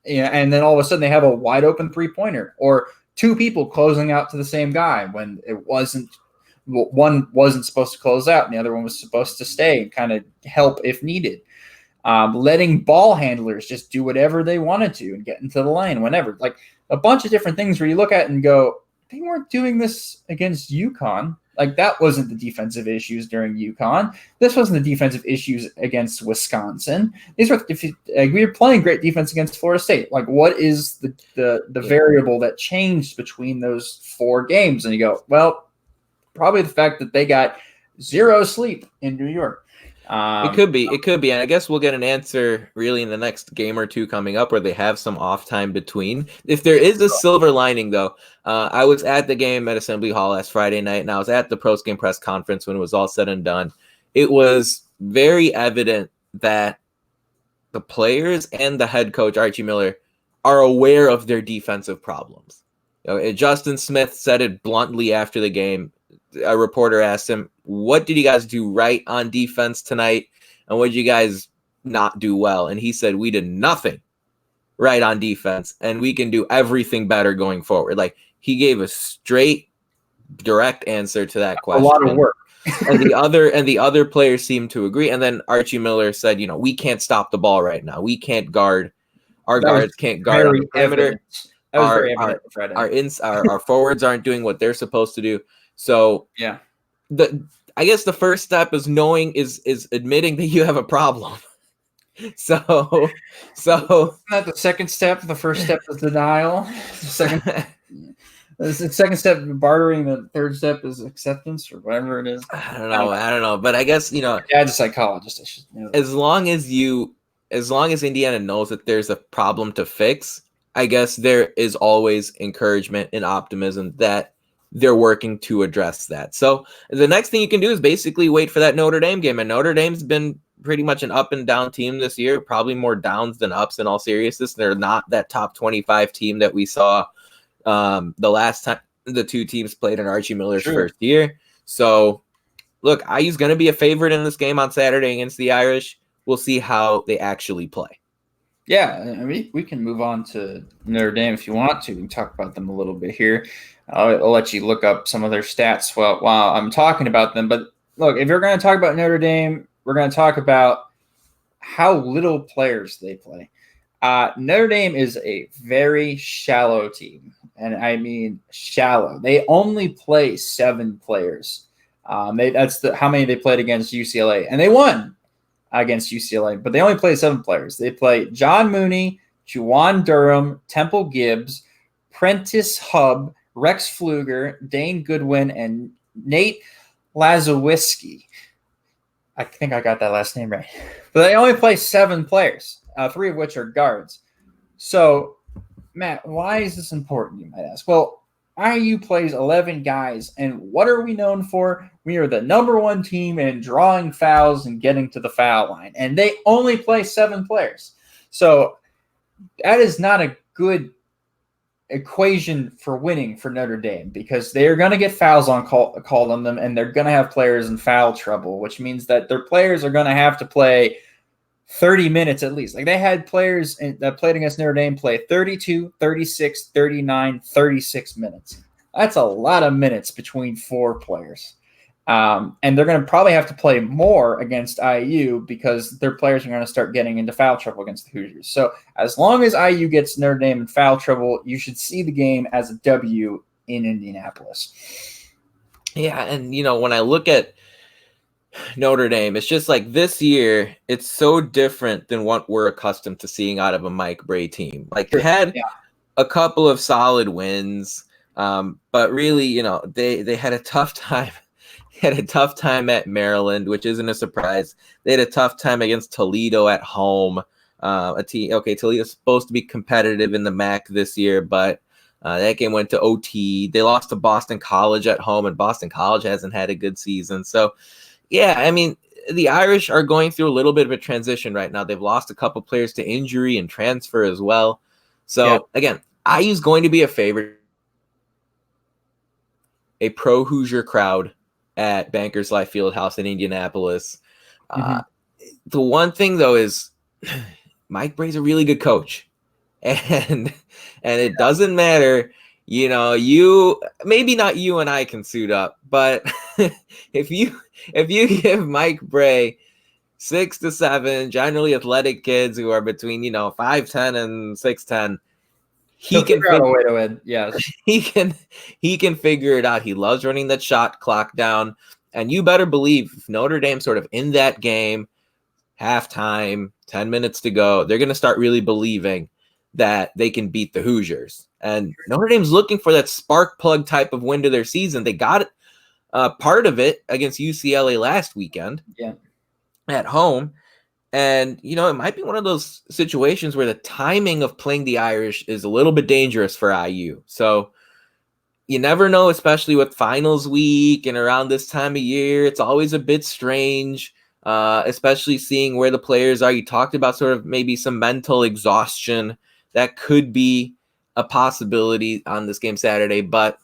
And then all of a sudden they have a wide open 3-pointer or two people closing out to the same guy when it wasn't. One wasn't supposed to close out and the other one was supposed to stay and kind of help if needed. Letting ball handlers just do whatever they wanted to and get into the lane whenever. Like a bunch of different things where you look at and go, they weren't doing this against UConn. Like that wasn't the defensive issues during UConn. This wasn't the defensive issues against Wisconsin. These were we were playing great defense against Florida State. Like what is the variable that changed between those 4 games? And you go, well, probably the fact that they got 0 sleep in New York. It could be, and I guess we'll get an answer really in the next game or two coming up where they have some off time between. If there is a silver lining, though, I was at the game at Assembly Hall last Friday night, and I was at the post-game press conference when it was all said and done. It was very evident that the players and the head coach, Archie Miller, are aware of their defensive problems. Justin Smith said it bluntly after the game. A reporter asked him, what did you guys do right on defense tonight? And what did you guys not do well? And he said, we did nothing right on defense, and we can do everything better going forward. Like he gave a straight, direct answer to that question. A lot of work. and the other players seemed to agree. And then Archie Miller said, we can't stop the ball right now. We can't guard. Our guards can't guard on the perimeter. Our forwards aren't doing what they're supposed to do. So yeah, I guess the first step is admitting that you have a problem. So not the second step. The first step is denial. The second step bartering. The third step is acceptance or whatever it is. I don't know. But I guess Dad's a psychologist. I should know that. As long as Indiana knows that there's a problem to fix, I guess there is always encouragement and optimism that they're working to address that. So the next thing you can do is basically wait for that Notre Dame game. And Notre Dame's been pretty much an up and down team this year, probably more downs than ups in all seriousness. They're not that top 25 team that we saw the last time the two teams played in Archie Miller's first year. So look, IU's going to be a favorite in this game on Saturday against the Irish. We'll see how they actually play. Yeah, I mean, we can move on to Notre Dame if you want to. We can talk about them a little bit here. I'll let you look up some of their stats while I'm talking about them. But look, if you're going to talk about Notre Dame, we're going to talk about how little players they play. Notre Dame is a very shallow team, and I mean shallow. They only play 7 players. That's how many they played against UCLA, and they won against UCLA, but they only play 7 players. They play John Mooney, Juwan Durham, Temple Gibbs, Prentice Hubb, Rex Pfluger, Dane Goodwin, and Nate Lazowiski. I think I got that last name right. But they only play 7 players, 3 of which are guards. So, Matt, why is this important, you might ask? Well, IU plays 11 guys, and what are we known for? We are the number 1 team in drawing fouls and getting to the foul line, and they only play 7 players. So that is not a good equation for winning for Notre Dame because they are going to get fouls called on them, and they're going to have players in foul trouble, which means that their players are going to have to play 30 minutes at least. Like they had players that played against Notre Dame play 32, 36, 39, 36 minutes. That's a lot of minutes between 4 players. And they're going to probably have to play more against IU because their players are going to start getting into foul trouble against the Hoosiers. So as long as IU gets Notre Dame in foul trouble, you should see the game as a W in Indianapolis. Yeah, and when I look at Notre Dame, it's just like this year, it's so different than what we're accustomed to seeing out of a Mike Bray team. Like they had a couple of solid wins, but really, they had a tough time had a tough time at Maryland, which isn't a surprise. They had a tough time against Toledo at home. Toledo's supposed to be competitive in the MAC this year, but that game went to OT. They lost to Boston College at home, and Boston College hasn't had a good season. So, yeah, I mean, the Irish are going through a little bit of a transition right now. They've lost a couple players to injury and transfer as well. So, Again, IU's going to be a favorite. A pro Hoosier crowd at Bankers Life Fieldhouse in Indianapolis. The one thing, though, is Mike Bray's a really good coach. And it doesn't matter, you maybe not you and I can suit up, but if you give Mike Bray 6 to 7 generally athletic kids who are between 5'10" and 6'10", he can figure out a way to win. Yes, he can figure it out. He loves running that shot clock down, and you better believe if Notre Dame sort of in that game, halftime, 10 minutes to go, they're going to start really believing that they can beat the Hoosiers. And Notre Dame's looking for that spark plug type of win to their season. They got part of it against UCLA last weekend at home. And, it might be one of those situations where the timing of playing the Irish is a little bit dangerous for IU. So you never know, especially with finals week and around this time of year. It's always a bit strange, especially seeing where the players are. You talked about sort of maybe some mental exhaustion. That could be a possibility on this game Saturday. But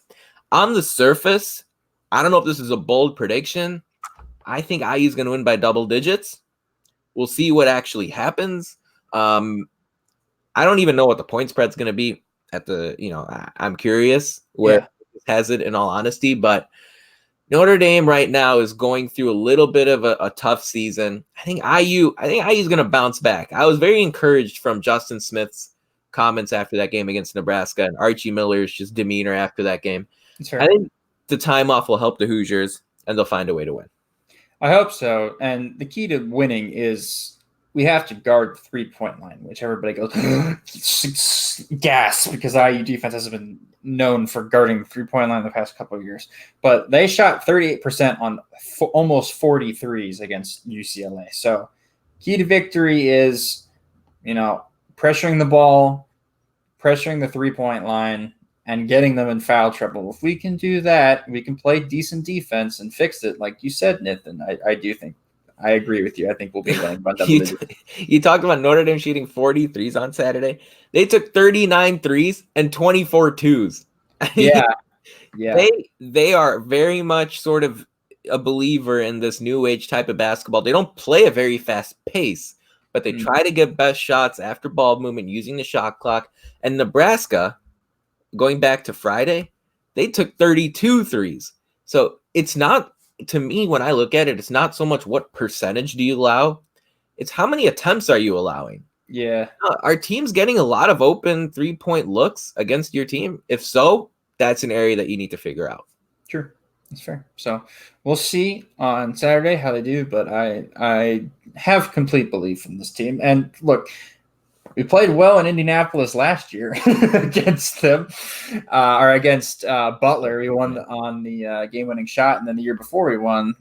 on the surface, I don't know if this is a bold prediction. I think IU is going to win by double digits. We'll see what actually happens. I don't even know what the point spread's going to be at I'm curious where it has it, in all honesty. But Notre Dame right now is going through a little bit of a tough season. I think IU is going to bounce back. I was very encouraged from Justin Smith's comments after that game against Nebraska and Archie Miller's just demeanor after that game. I think the time off will help the Hoosiers, and they'll find a way to win. I hope so. And the key to winning is we have to guard the 3-point line, which everybody goes gas, because IU defense has been known for guarding the 3-point line the past couple of years. But they shot 38% on almost 40 threes against UCLA. So key to victory is, pressuring the ball, pressuring the 3-point line, and getting them in foul trouble. If we can do that, we can play decent defense and fix it. Like you said, Nathan, I do think I agree with you. I think we'll be winning by double digits. You talked about Notre Dame shooting 40 threes on Saturday. They took 39 threes and 24 twos. Yeah. They are very much sort of a believer in this new age type of basketball. They don't play a very fast pace, but they try to get best shots after ball movement using the shot clock. And Nebraska, going back to Friday, they took 32 threes. So it's not, to me, when I look at it, it's not so much what percentage do you allow, it's how many attempts are you allowing. Yeah. Are teams getting a lot of open 3-point looks against your team? If so, that's an area that you need to figure out. Sure. That's fair. So we'll see on Saturday how they do, but I have complete belief in this team. And look, we played well in Indianapolis last year against them, or against Butler. We won on the game-winning shot, and then the year before we won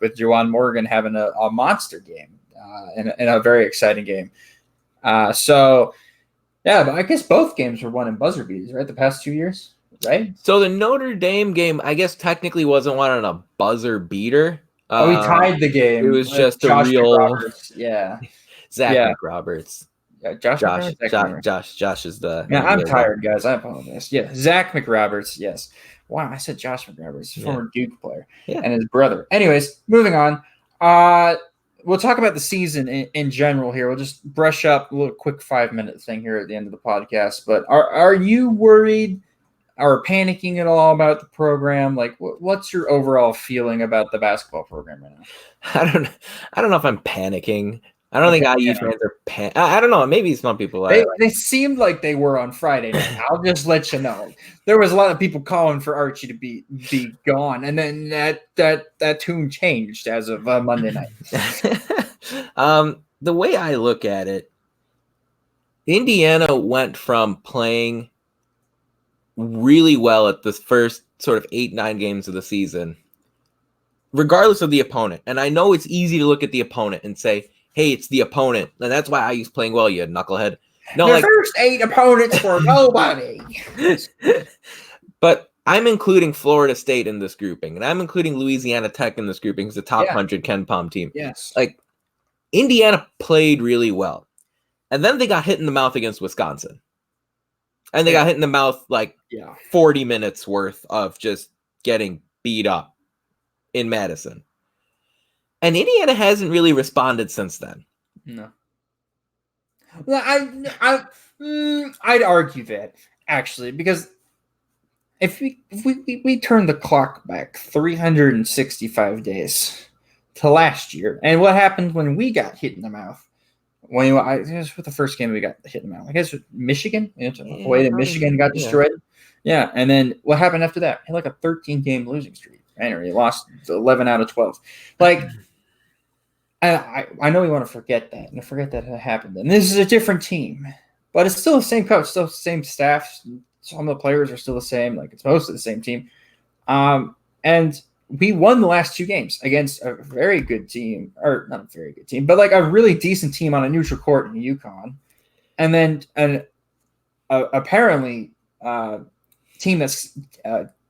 with Juwan Morgan having a monster game in a very exciting game. But I guess both games were won in buzzer beaters, right? The past 2 years, right? So the Notre Dame game, I guess technically wasn't won on a buzzer beater. We tied the game. It was just a real Zach McRoberts. Yeah, Josh is the. Yeah, I'm tired, guys. I apologize. Yeah, Zach McRoberts. Yes. Wow, I said Josh McRoberts, former Duke player, and his brother. Anyways, moving on. We'll talk about the season in general here. We'll just brush up a little quick 5-minute thing here at the end of the podcast. But are you worried or panicking at all about the program? Like, what's your overall feeling about the basketball program right now? I don't know if I'm panicking. I don't think IU fans are I don't know. Maybe some people they seemed like they were on Friday night. I'll just let you know. There was a lot of people calling for Archie to be gone, and then that tune changed as of Monday night. The way I look at it, Indiana went from playing really well at the first sort of 8-9 games of the season regardless of the opponent, and I know it's easy to look at the opponent and say, hey, it's the opponent, and that's why IU's playing well, you knucklehead. No, the first 8 opponents were nobody. But I'm including Florida State in this grouping, and I'm including Louisiana Tech in this grouping as the top 100 Ken Palm team. Yes. Like, Indiana played really well. And then they got hit in the mouth against Wisconsin. And they got hit in the mouth 40 minutes worth of just getting beat up in Madison. And Indiana hasn't really responded since then. No. Well, I'd argue that, actually, because if we turn the clock back 365 days to last year, and what happened when we got hit in the mouth? I guess what the first game we got hit in the mouth. I guess Michigan. Away to Michigan got destroyed. Yeah, and then what happened after that? He had a 13-game losing streak. Right? He lost 11 out of 12. I know we want to forget that and forget that it happened. And this is a different team, but it's still the same coach, still the same staff. Some of the players are still the same. It's mostly the same team. And we won the last 2 games against a very good team, or not a very good team, but a really decent team on a neutral court in UConn. And then apparently team that's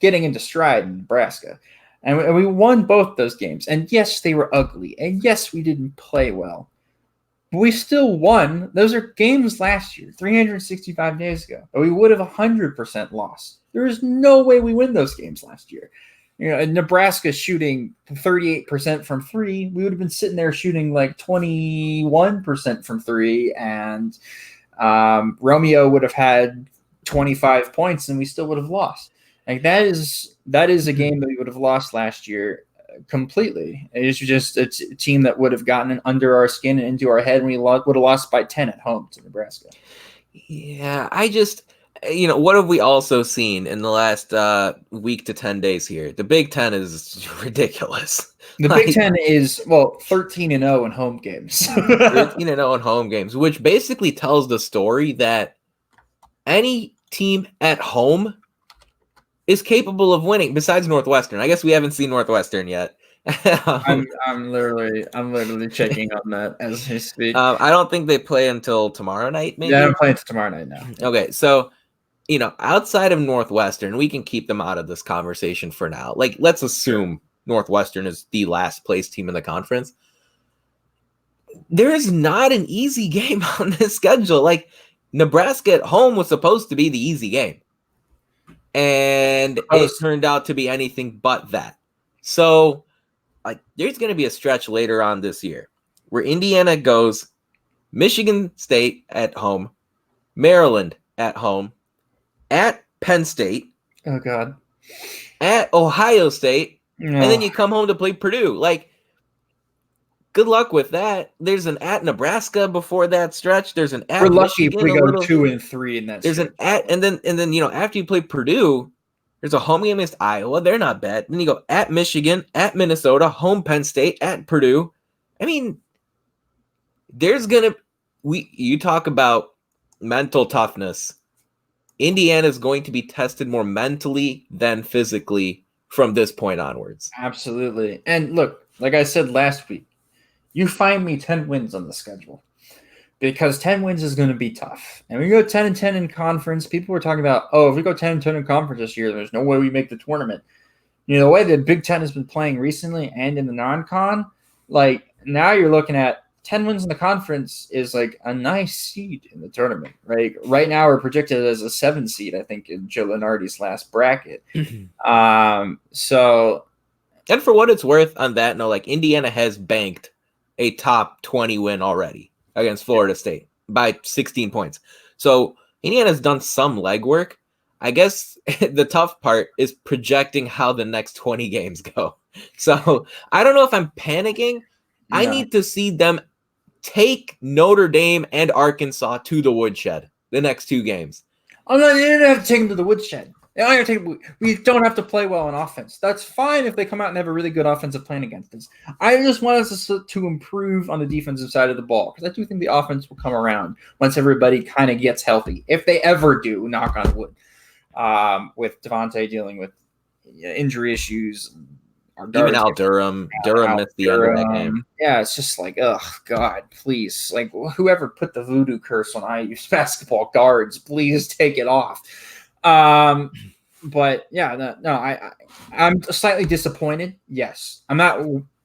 getting into stride in Nebraska. And we won both those games. And yes, they were ugly. And yes, we didn't play well. But we still won. Those are games last year, 365 days ago. But we would have 100% lost. There is no way we win those games last year. Nebraska shooting 38% from 3. We would have been sitting there shooting 21% from 3. And Romeo would have had 25 points and we still would have lost. That is a game that we would have lost last year completely. It's just a team that would have gotten under our skin and into our head, and we would have lost by 10 at home to Nebraska. Yeah, I just, what have we also seen in the last week to 10 days here? The Big Ten is ridiculous. The Big Ten is, 13-0 in home games. 13-0 in home games, which basically tells the story that any team at home is capable of winning, besides Northwestern. I guess we haven't seen Northwestern yet. I'm literally checking on that as we speak. I don't think they play until tomorrow night, maybe? Yeah, I'm playing until tomorrow night now. Okay, so, outside of Northwestern, we can keep them out of this conversation for now. Let's assume Northwestern is the last place team in the conference. There is not an easy game on this schedule. Nebraska at home was supposed to be the easy game. And it turned out to be anything but that. So, there's going to be a stretch later on this year where Indiana goes Michigan State at home, Maryland at home, at Penn State. Oh, God. At Ohio State. And then you come home to play Purdue. Good luck with that. There's an at Nebraska before that stretch. There's an at. We're lucky Michigan, if we go 2-3 in that. There's stretch. An at, and then after you play Purdue, there's a home game against Iowa. They're not bad. Then you go at Michigan, at Minnesota, home Penn State, at Purdue. I mean, you talk about mental toughness. Indiana is going to be tested more mentally than physically from this point onwards. Absolutely. And look, like I said last week, you find me 10 wins on the schedule because 10 wins is going to be tough. And we go 10-10 in conference. People were talking about, if we go 10-10 in conference this year, there's no way we make the tournament. The way the Big Ten has been playing recently and in the non-con, now you're looking at 10 wins in the conference is a nice seed in the tournament, right? Right now we're projected as a 7 seed, I think, in Joe Lenardi's last bracket. So. And for what it's worth on that note, Indiana has banked a top 20 win already against Florida State by 16 points. So Indiana's done some legwork. I guess the tough part is projecting how the next 20 games go. So I don't know if I'm panicking. No. I need to see them take Notre Dame and Arkansas to the woodshed the next 2 games. Oh, no, you don't have to take them to the woodshed. We don't have to play well on offense. That's fine if they come out and have a really good offensive plan against us. I just want us to improve on the defensive side of the ball because I do think the offense will come around once everybody kind of gets healthy. If they ever do, knock on wood, with Devontae dealing with injury issues, Even Al Durham missed the end of that game. Yeah, it's just like, oh God, please, like whoever put the voodoo curse on IU's basketball guards, please take it off. But yeah, I'm slightly disappointed. Yes, I'm not.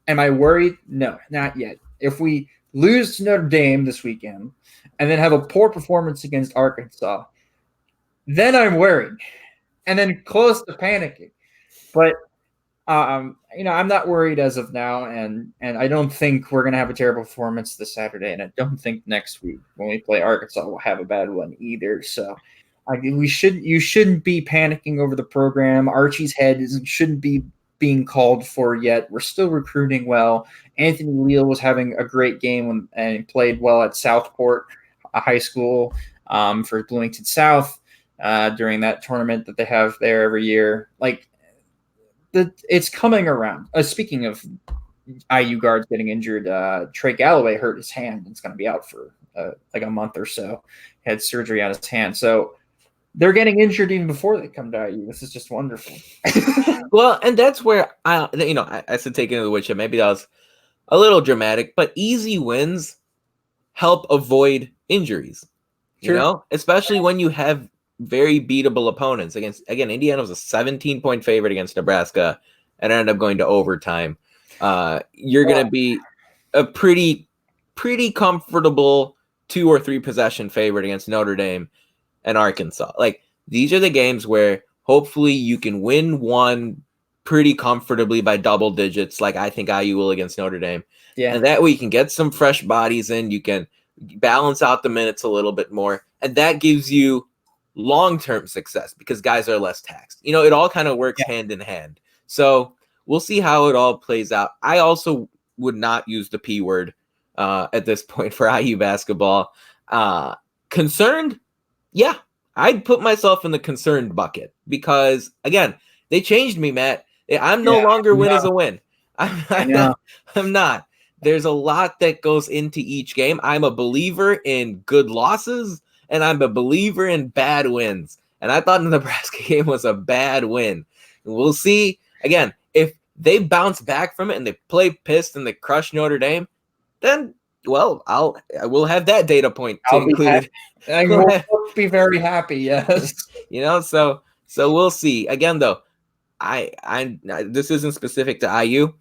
Am I worried? No, not yet. If we lose to Notre Dame this weekend and then have a poor performance against Arkansas, then I'm worried and then close to panicking. But I'm not worried as of now, and I don't think we're gonna have a terrible performance this Saturday, and I don't think next week when we play Arkansas we'll have a bad one either. So, you shouldn't be panicking over the program. Archie's head shouldn't be being called for yet. We're still recruiting well. Anthony Leal was having a great game and played well at Southport High School for Bloomington South during that tournament that they have there every year. Like, it's coming around. Speaking of IU guards getting injured, Trey Galloway hurt his hand and is going to be out for like a month or so. He had surgery on his hand. So they're getting injured even before they come to IU. This is just wonderful. Well, and that's where I said taking to the woodshed. Maybe that was a little dramatic, but easy wins help avoid injuries. Sure. Especially when you have very beatable opponents. Again, Indiana was a 17-point favorite against Nebraska and ended up going to overtime. You're going to be a pretty comfortable 2 or 3 possession favorite against Notre Dame and Arkansas. Like, these are the games where hopefully you can win one pretty comfortably by double digits, like I think IU will against Notre Dame. Yeah. And that way you can get some fresh bodies in, you can balance out the minutes a little bit more, and that gives you long-term success because guys are less taxed. It all kind of works hand in hand. So we'll see how it all plays out. I also would not use the P word at this point for IU basketball. Concerned? Yeah, I'd put myself in the concerned bucket because, again, they changed me, Matt. I'm no longer win is a win. I'm not. There's a lot that goes into each game. I'm a believer in good losses, and I'm a believer in bad wins. And I thought the Nebraska game was a bad win. And we'll see. Again, if they bounce back from it and they play pissed and they crush Notre Dame, then, well, I will have that data point to include. I will be very happy, yes. So we'll see. Again, though, I this isn't specific to IU.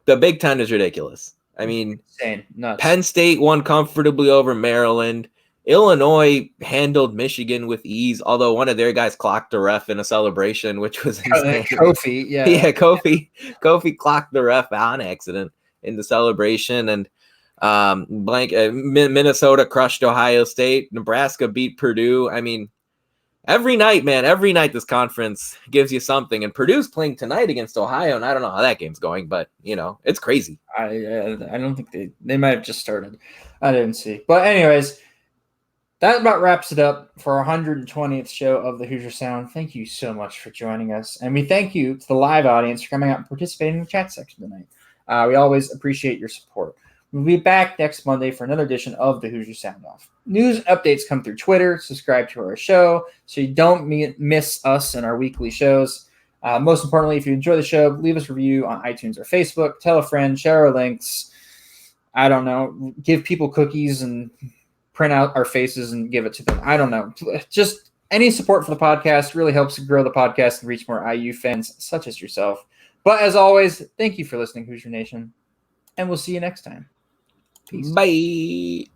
The Big Ten is ridiculous. I mean, insane, nuts. Penn State won comfortably over Maryland. Illinois handled Michigan with ease, although one of their guys clocked a ref in a celebration, which was insane. Kofi, yeah. Yeah, Kofi clocked the ref on accident in the celebration. And Minnesota crushed Ohio State. Nebraska beat Purdue. I mean, every night this conference gives you something. And Purdue's playing tonight against Ohio, and I don't know how that game's going, but, it's crazy. I don't think they might have just started. I didn't see. But anyways, that about wraps it up for our 120th show of the Hoosier Sound. Thank you so much for joining us. And we thank you to the live audience for coming out and participating in the chat section tonight. We always appreciate your support. We'll be back next Monday for another edition of the Hoosier Sound Off. News updates come through Twitter. Subscribe to our show so you don't miss us and our weekly shows. Most importantly, if you enjoy the show, leave us a review on iTunes or Facebook. Tell a friend, share our links. I don't know. Give people cookies and print out our faces and give it to them. I don't know. Just any support for the podcast really helps grow the podcast and reach more IU fans such as yourself. But as always, thank you for listening, Hoosier Nation, and we'll see you next time. Peace. Bye.